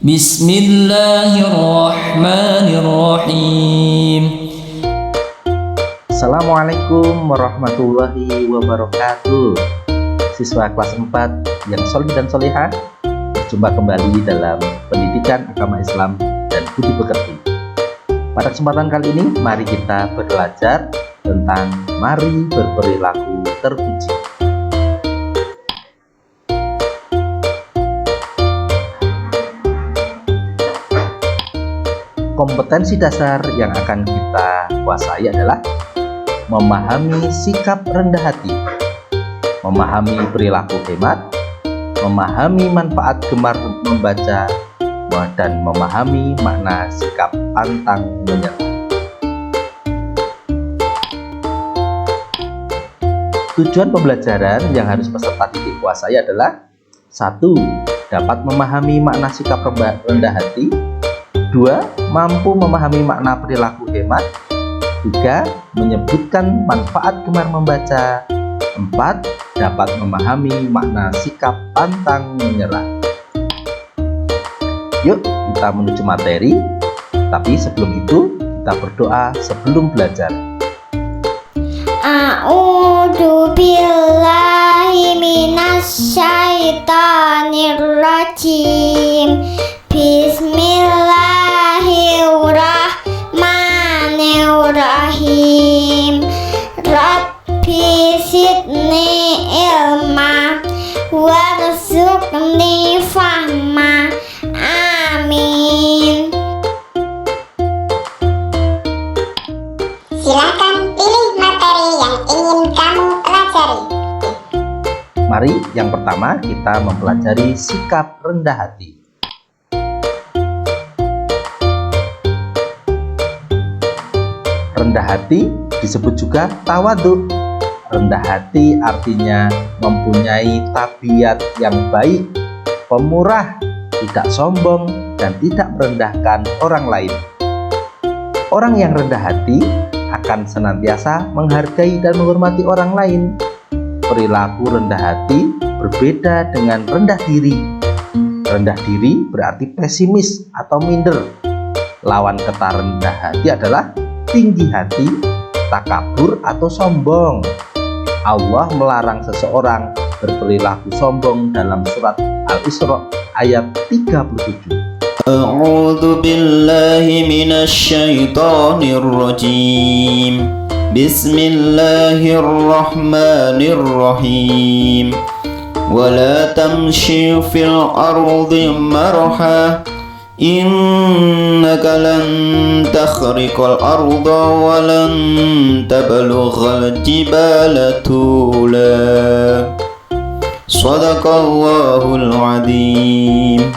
Bismillahirrahmanirrahim. Assalamualaikum warahmatullahi wabarakatuh. Siswa kelas 4 yang solih dan solihah, berjumpa kembali dalam pendidikan agama Islam dan budi pekerti. Pada kesempatan kali ini, mari kita belajar tentang mari berperilaku terpuji. Kompetensi dasar yang akan kita kuasai adalah memahami sikap rendah hati, memahami perilaku hemat, memahami manfaat gemar membaca, dan memahami makna sikap pantang menyerah. Tujuan pembelajaran yang harus peserta didik kuasai adalah 1. Dapat memahami makna sikap rendah hati. 2. Mampu memahami makna perilaku hemat. 3. Menyebutkan manfaat gemar membaca. 4. Dapat memahami makna sikap pantang menyerah. Yuk kita menuju materi, tapi sebelum itu kita berdoa sebelum belajar. A'udzu billahi minasyaitonir rajim. Bismillahirrahmanirrahim. Rabbi zidni ilma warzuqni fahma. Amin. Silakan pilih materi yang ingin kamu pelajari. Mari yang pertama kita mempelajari sikap rendah hati. Rendah hati disebut juga tawadhu. Rendah hati artinya mempunyai tabiat yang baik, pemurah, tidak sombong, dan tidak merendahkan orang lain. Orang yang rendah hati akan senantiasa menghargai dan menghormati orang lain. Perilaku rendah hati berbeda dengan rendah diri. Rendah diri berarti pesimis atau minder. Lawan kata rendah hati adalah tinggi hati, takabur atau sombong. Allah melarang seseorang berperilaku sombong dalam surat Al-Isra ayat 37. A'udzu billahi minasyaitonir rajim. Bismillahirrahmanirrahim. Wala tamshi fil ardi marha. Innaka lan takhriqal arda wa lan tablughal jibala tula. Shadaqallahul azim.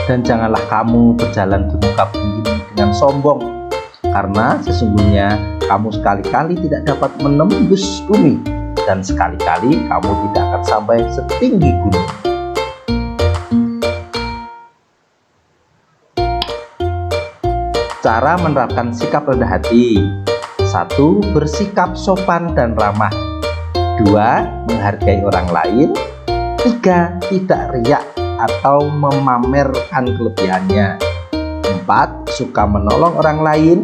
Dan janganlah kamu berjalan di muka bumi dengan sombong, karena sesungguhnya kamu sekali-kali tidak dapat menembus bumi, dan sekali-kali kamu tidak akan sampai setinggi gunung. Cara menerapkan sikap rendah hati: 1. Bersikap sopan dan ramah. 2. Menghargai orang lain. 3. Tidak riak atau memamerkan kelebihannya. 4. Suka menolong orang lain.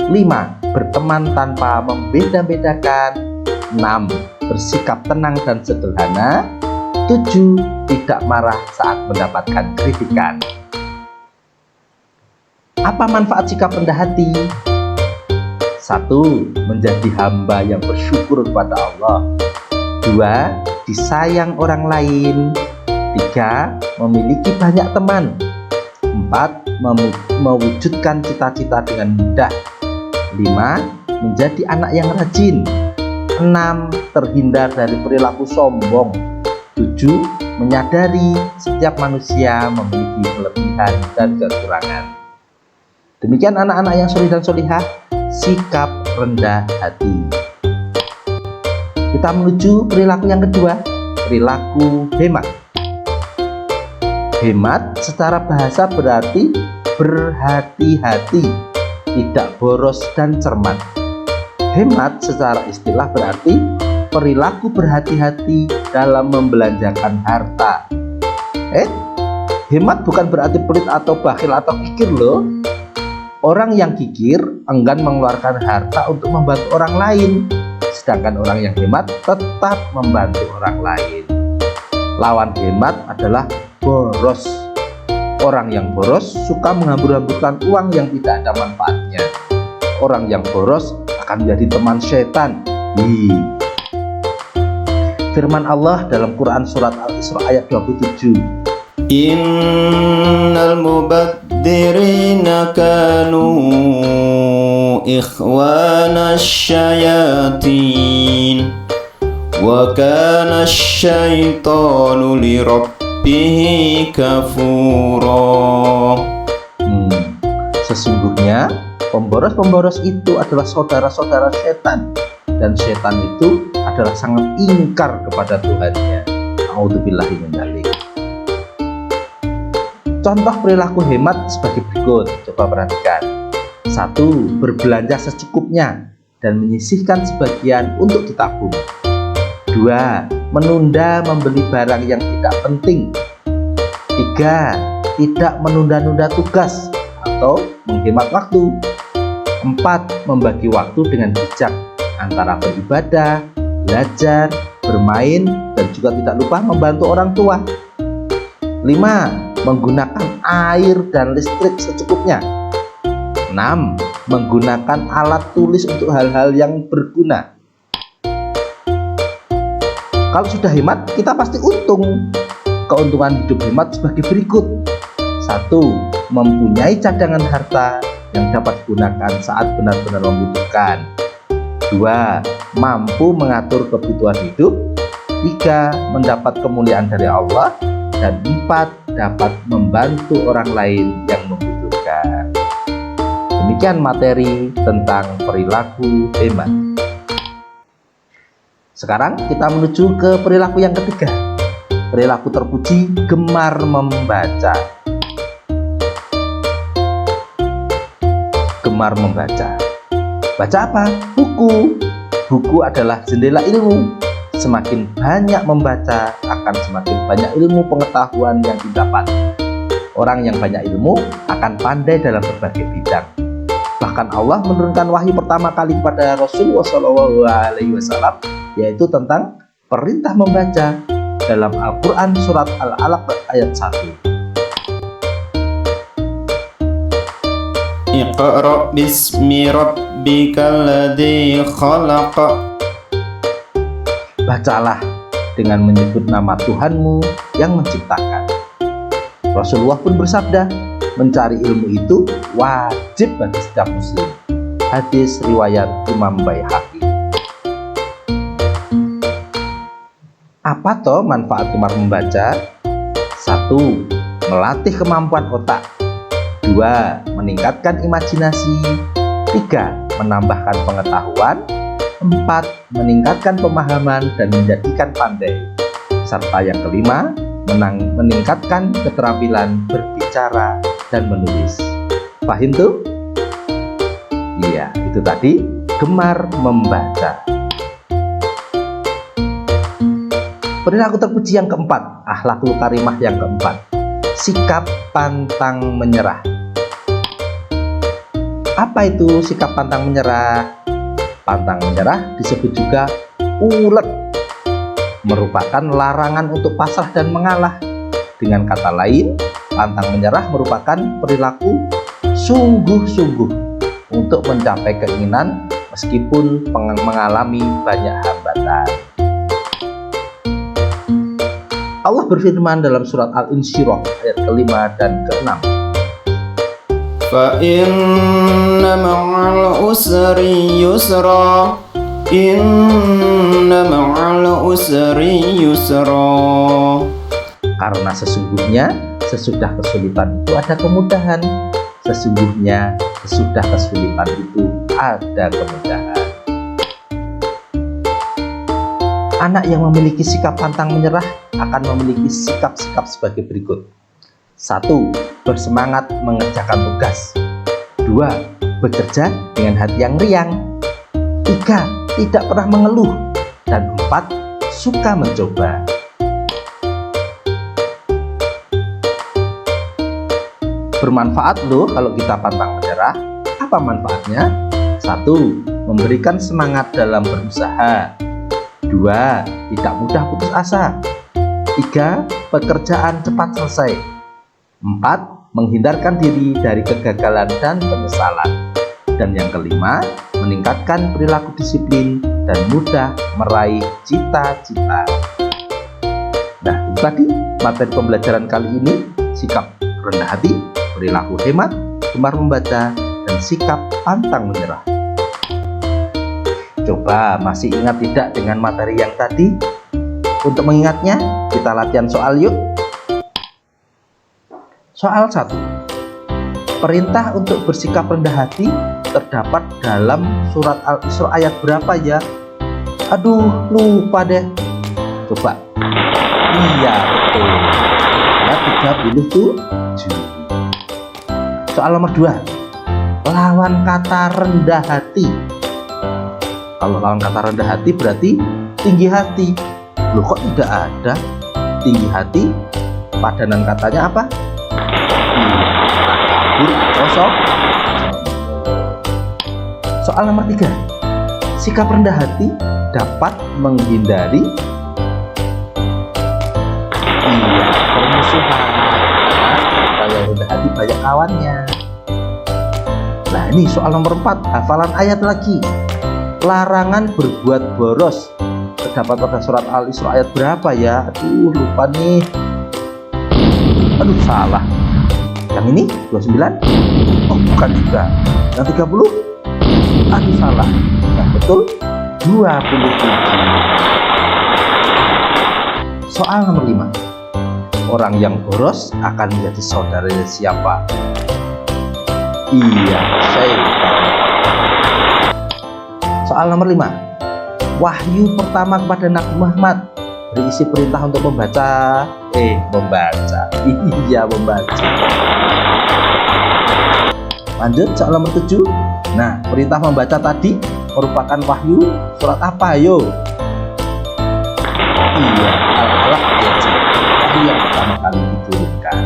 5. Berteman tanpa membeda-bedakan. 6. Bersikap tenang dan sederhana. 7. Tidak marah saat mendapatkan kritikan. Apa manfaat sikap rendah hati? 1. Menjadi hamba yang bersyukur kepada Allah. 2. Disayang orang lain. 3. Memiliki banyak teman. 4. Mewujudkan cita-cita dengan mudah. 5. Menjadi anak yang rajin. 6. Terhindar dari perilaku sombong. 7. Menyadari setiap manusia memiliki kelebihan dan kekurangan. Demikian anak-anak yang solih dan solihah, sikap rendah hati. Kita menuju perilaku yang kedua, perilaku hemat. Hemat secara bahasa berarti berhati-hati, tidak boros dan cermat. Hemat secara istilah berarti perilaku berhati-hati dalam membelanjakan harta. Hemat bukan berarti pelit atau bakhil atau kikir loh. Orang yang kikir enggan mengeluarkan harta untuk membantu orang lain, sedangkan orang yang hemat tetap membantu orang lain. Lawan hemat adalah boros. Orang yang boros suka menghambur-hamburkan uang yang tidak ada manfaatnya. Orang yang boros akan menjadi teman setan. Firman Allah dalam Quran surat Al-Isra ayat 27. Innal mubadzirina kanu ikhwana syayatin wa kana syaitanu lirabbihi kafura. Sesungguhnya pemboros-pemboros itu adalah saudara-saudara setan, dan setan itu adalah sangat ingkar kepada Tuhannya. A'udzubillahi min dzalik. Contoh perilaku hemat sebagai berikut. Coba perhatikan. 1. Berbelanja secukupnya dan menyisihkan sebagian untuk ditabung. 2. Menunda membeli barang yang tidak penting. 3. Tidak menunda-nunda tugas atau menghemat waktu. 4. Membagi waktu dengan bijak antara beribadah, belajar, bermain, dan juga tidak lupa membantu orang tua. 5. Menggunakan air dan listrik secukupnya. 6. Menggunakan alat tulis untuk hal-hal yang berguna. Kalau sudah hemat, kita pasti untung. Keuntungan hidup hemat sebagai berikut. 1. Mempunyai cadangan harta yang dapat digunakan saat benar-benar membutuhkan. 2. Mampu mengatur kebutuhan hidup. 3. Mendapat kemuliaan dari Allah. Dan 4. Dapat membantu orang lain yang membutuhkan. Demikian materi tentang perilaku hemat. Sekarang kita menuju ke perilaku yang ketiga. Perilaku terpuji, gemar membaca. Gemar membaca. Baca apa? Buku. Buku adalah jendela ilmu. Semakin banyak membaca, akan semakin banyak ilmu pengetahuan yang didapat. Orang yang banyak ilmu akan pandai dalam berbagai bidang. Bahkan Allah menurunkan wahyu pertama kali kepada Rasulullah SAW, yaitu tentang perintah membaca dalam Al-Quran surat Al-Alaq ayat 1. Iqra bismi rabbikal ladzi khalaq. Bacalah dengan menyebut nama Tuhanmu yang menciptakan. Rasulullah pun bersabda, mencari ilmu itu wajib bagi setiap muslim. Hadis riwayat Imam Baihaqi. Apa toh manfaat gemar membaca? 1. Melatih kemampuan otak. 2. Meningkatkan imajinasi. 3. Menambahkan pengetahuan. 4. Meningkatkan pemahaman dan menjadikan pandai. Serta yang kelima, meningkatkan keterampilan berbicara dan menulis. Paham tuh? Iya, itu tadi gemar membaca. Perilaku terpuji yang keempat, akhlakul karimah yang keempat, sikap pantang menyerah. Apa itu sikap pantang menyerah? Pantang menyerah disebut juga ulet, merupakan larangan untuk pasrah dan mengalah. Dengan kata lain, pantang menyerah merupakan perilaku sungguh-sungguh untuk mencapai keinginan meskipun mengalami banyak hambatan. Allah berfirman dalam surat Al-Insyirah ayat ke-5 dan ke-6. Fa inna ma'al usri yusra. Inna ma'al usri yusra. Karena sesungguhnya sesudah kesulitan itu ada kemudahan. Sesungguhnya sesudah kesulitan itu ada kemudahan. Anak yang memiliki sikap pantang menyerah akan memiliki sikap-sikap sebagai berikut. 1. Bersemangat mengerjakan tugas. 2. Bekerja dengan hati yang riang. 3. Tidak pernah mengeluh. Dan 4. Suka mencoba. bermanfaat loh kalau kita pantang menyerah. Apa manfaatnya? 1. Memberikan semangat dalam berusaha. 2. Tidak mudah putus asa. 3. Pekerjaan cepat selesai. 4. Menghindarkan diri dari kegagalan dan penyesalan. Dan yang kelima, meningkatkan perilaku disiplin dan mudah meraih cita-cita. Nah, itu tadi materi pembelajaran kali ini. Sikap rendah hati, perilaku hemat, gemar membaca, dan sikap pantang menyerah. Coba masih ingat tidak dengan materi yang tadi? Untuk mengingatnya, kita latihan soal yuk. Soal 1. Perintah untuk bersikap rendah hati terdapat dalam surat Al-Isra ayat berapa ya? Aduh, lupa deh. Coba. Iya, betul. Ayat 37. Soal nomor 2. Lawan kata rendah hati. Kalau lawan kata rendah hati berarti tinggi hati. Loh, kok tidak ada? Tinggi hati, padanan katanya apa? Kosong. Soal nomor 3. Sikap rendah hati dapat menghindari permusuhan. Kalau yang rendah hati banyak kawannya. Nah, ini soal nomor 4. Hafalan ayat lagi. Larangan berbuat boros terdapat pada surat Al-Isra ayat berapa ya? Aduh, lupa nih. Aduh, salah. Yang ini 29? Oh, bukan juga. Yang 30? Aduh, salah. Yang betul 27. Soal nomor 5. Orang yang boros akan menjadi saudaranya siapa? Iya, syaitan. Soal nomor 5. Wahyu pertama kepada Nabi Muhammad berisi perintah untuk membaca. Iya, membaca. Lanjut soal nomor 7. Nah, perintah membaca tadi merupakan wahyu surat apa, ayo? Iya, Al-Alaq ayat 1. Wahyu yang pertama kali diturunkan.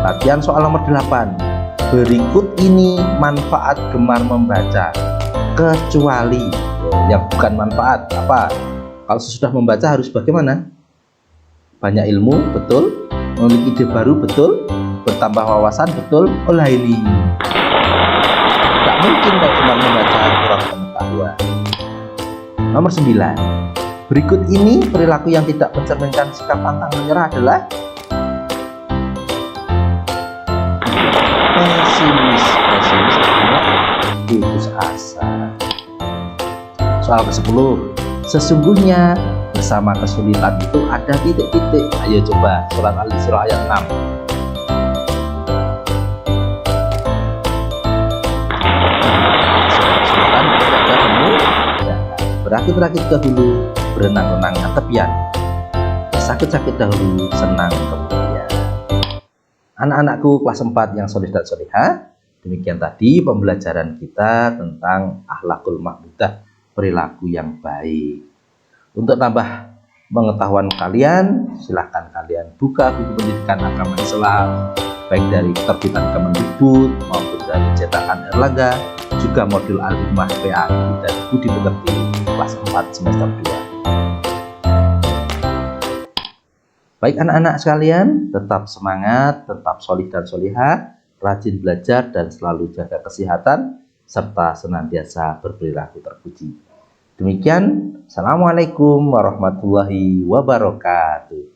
Latihan soal nomor 8. Berikut ini manfaat gemar membaca, kecuali yang bukan manfaat. Apa? Kalau sudah membaca harus bagaimana? Banyak ilmu, betul. Memiliki ide baru, betul. Bertambah wawasan, betul. Olah ini tak mungkin kalau cuma membaca kurang pengetahuan. Nomor 9. Berikut ini perilaku yang tidak mencerminkan sikap pantang menyerah adalah pesimis artinya putus asa. Soal ke-10. Sesungguhnya bersama kesulitan itu ada titik-titik. Ayo coba surat Al-Isra ayat 6. Kesulitan itu ada temu. Berakit-rakit dahulu, berenang-renangnya tepian. Sakit-sakit dahulu, senang kemudian. Anak-anakku kelas 4 yang soleh dan solehah, demikian tadi pembelajaran kita tentang akhlakul mahmudah, perilaku yang baik. Untuk tambah pengetahuan kalian, silahkan kalian buka buku pendidikan agama Islam, baik dari terbitan Kemendikbud maupun dari cetakan Erlangga, juga modul Al-Hikmah PAI dan Budi Pekerti kelas 4 semester 2. Baik anak-anak sekalian, tetap semangat, tetap solih dan solihah, rajin belajar dan selalu jaga kesehatan, serta senantiasa berperilaku terpuji. Demikian, Assalamualaikum warahmatullahi wabarakatuh.